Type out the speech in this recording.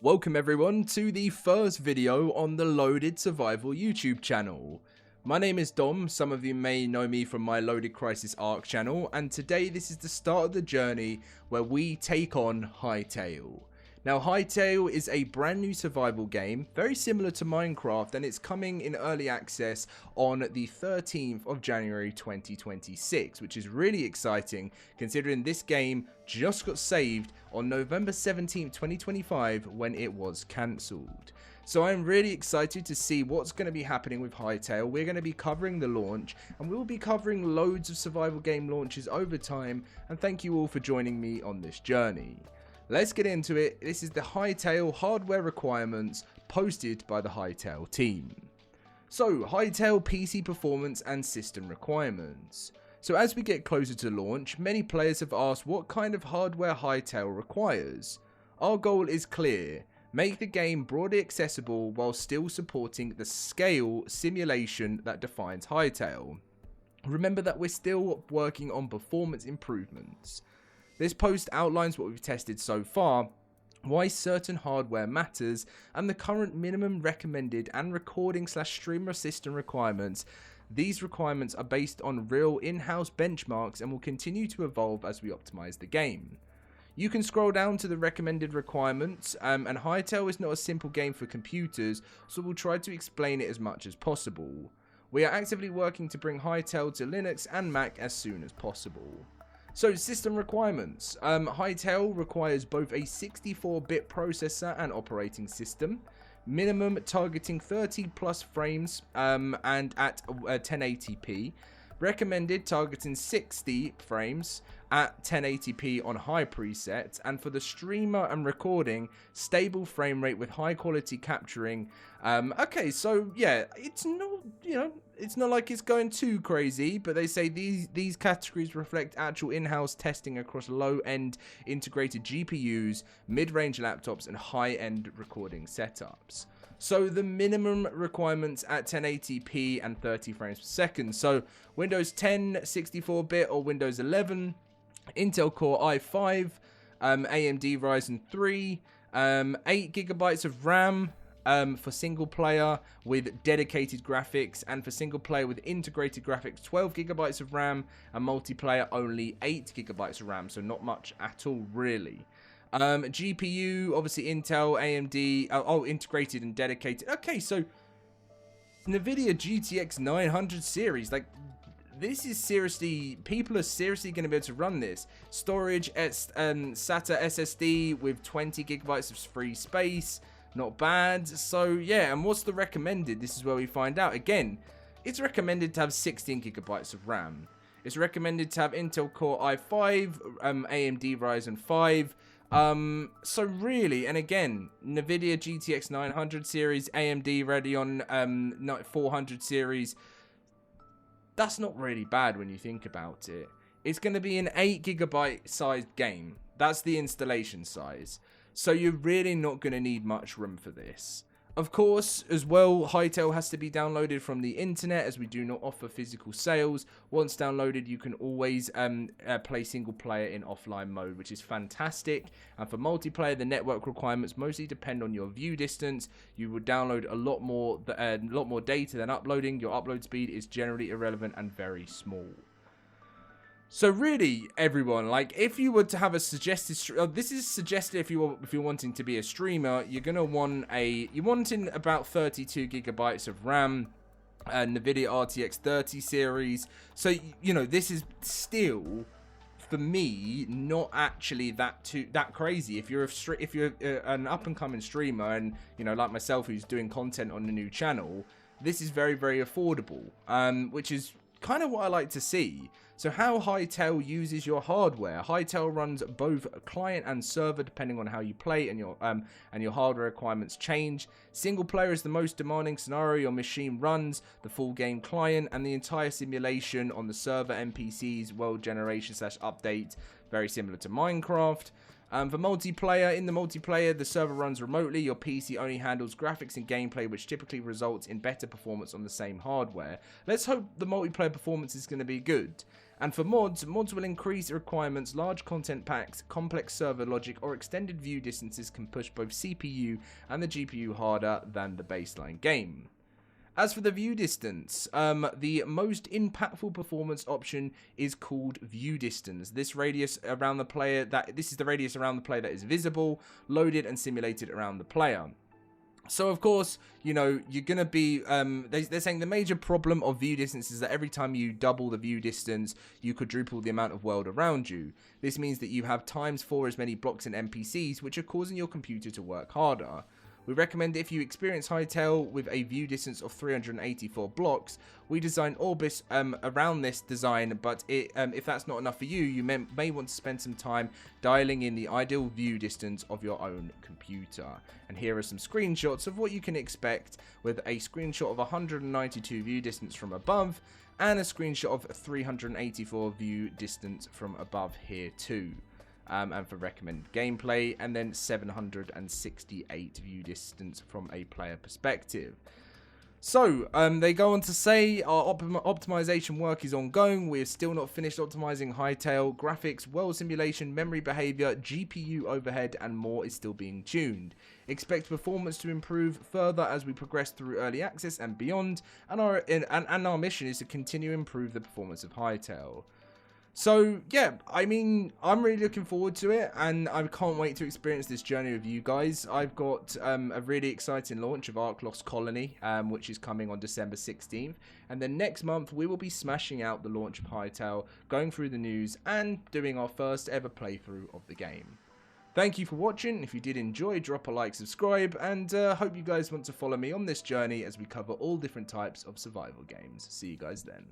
Welcome everyone to the first video on the Loaded Survival YouTube channel. My name is Dom, some of you may know me from my Loaded Crisis Arc channel, and today this is the start of the journey where we take on Hytale. Now Hytale is a brand new survival game, very similar to Minecraft, and it's coming in early access on the 13th of January 2026, which is really exciting considering this game just got saved on November 17th, 2025 when it was cancelled. So I'm really excited to see what's going to be happening with Hytale. We're going to be covering the launch, and we'll be covering loads of survival game launches over time, and thank you all for joining me on this journey. Let's get into it. This is the Hytale hardware requirements posted by the Hytale team. So, Hytale PC performance and system requirements. So as we get closer to launch, many players have asked what kind of hardware Hytale requires. Our goal is clear: make the game broadly accessible while still supporting the scale simulation that defines Hytale. Remember that we're still working on performance improvements. This post outlines what we've tested so far, why certain hardware matters, and the current minimum recommended and recording/streamer system requirements. These requirements are based on real in-house benchmarks and will continue to evolve as we optimize the game. You can scroll down to the recommended requirements, and Hytale is not a simple game for computers, so we'll try to explain it as much as possible. We are actively working to bring Hytale to Linux and Mac as soon as possible. So, system requirements. Hytale requires both a 64-bit processor and operating system, minimum targeting 30 plus frames and at 1080p, recommended targeting 60 frames at 1080p on high presets, and for the streamer and recording, stable frame rate with high quality capturing. Okay, so yeah, it's not, it's not like it's going too crazy, but they say these categories reflect actual in-house testing across low-end integrated GPUs, mid-range laptops, and high-end recording setups. So the minimum requirements at 1080p and 30 frames per second. So Windows 10 64-bit or Windows 11, Intel Core i5, AMD Ryzen 3, 8GB of RAM for single player with dedicated graphics, and for single player with integrated graphics 12GB of RAM, and multiplayer only 8GB of RAM, so not much at all really. GPU, obviously Intel, AMD, integrated and dedicated. Okay, so NVIDIA GTX 900 series, like, this is seriously, people are seriously going to be able to run this. Storage, SATA SSD with 20GB of free space, not bad. So yeah, and what's the recommended? This is where we find out. Again, it's recommended to have 16GB of RAM. It's recommended to have Intel Core i5, AMD Ryzen 5. So really, and again, NVIDIA GTX 900 series, AMD Radeon 400 series. That's not really bad when you think about it. It's going to be an 8GB sized game. That's the installation size. So you're really not going to need much room for this. Of course, as well, Hytale has to be downloaded from the internet, as we do not offer physical sales. Once downloaded, you can always play single player in offline mode, which is fantastic. And for multiplayer, the network requirements mostly depend on your view distance. You would download a lot more data than uploading. Your upload speed is generally irrelevant and very small. So really, everyone, like, if you were to have a suggested, this is suggested if you're wanting to be a streamer, you're gonna want you're wanting about 32GB of RAM, NVIDIA RTX 30 series. So this is still, for me, not actually that crazy. If you're an up and coming streamer, and like myself, who's doing content on a new channel, this is very, very affordable, which is kind of what I like to see. So how Hytale uses your hardware. Hytale runs both client and server depending on how you play, and your hardware requirements change. Single player is the most demanding scenario your machine runs. The full game client and the entire simulation on the server, NPCs, world generation / update, very similar to Minecraft. For multiplayer, in the multiplayer, the server runs remotely. Your PC only handles graphics and gameplay, which typically results in better performance on the same hardware. Let's hope the multiplayer performance is going to be good. And for mods will increase requirements, large content packs, complex server logic, or extended view distances can push both CPU and the GPU harder than the baseline game. As for the view distance, the most impactful performance option is called view distance. This is the radius around the player that is visible, loaded, and simulated around the player. So, of course, you know, you're going to be, they're saying the major problem of view distance is that every time you double the view distance, you quadruple the amount of world around you. This means that you have ×4 as many blocks and NPCs, which are causing your computer to work harder. We recommend if you experience Hytale with a view distance of 384 blocks, we design Orbis around this design, but if that's not enough for you, you may want to spend some time dialing in the ideal view distance of your own computer. And here are some screenshots of what you can expect, with a screenshot of 192 view distance from above, and a screenshot of 384 view distance from above here too. And for recommended gameplay, and then 768 view distance from a player perspective. So, they go on to say, our optimization work is ongoing. We have still not finished optimizing Hytale. Graphics, world simulation, memory behavior, GPU overhead, and more is still being tuned. Expect performance to improve further as we progress through early access and beyond, and our mission is to continue to improve the performance of Hytale. So, yeah, I mean, I'm really looking forward to it, and I can't wait to experience this journey with you guys. I've got a really exciting launch of Ark Lost Colony, which is coming on December 16th. And then next month, we will be smashing out the launch of Hytale, going through the news, and doing our first ever playthrough of the game. Thank you for watching. If you did enjoy, drop a like, subscribe, and hope you guys want to follow me on this journey as we cover all different types of survival games. See you guys then.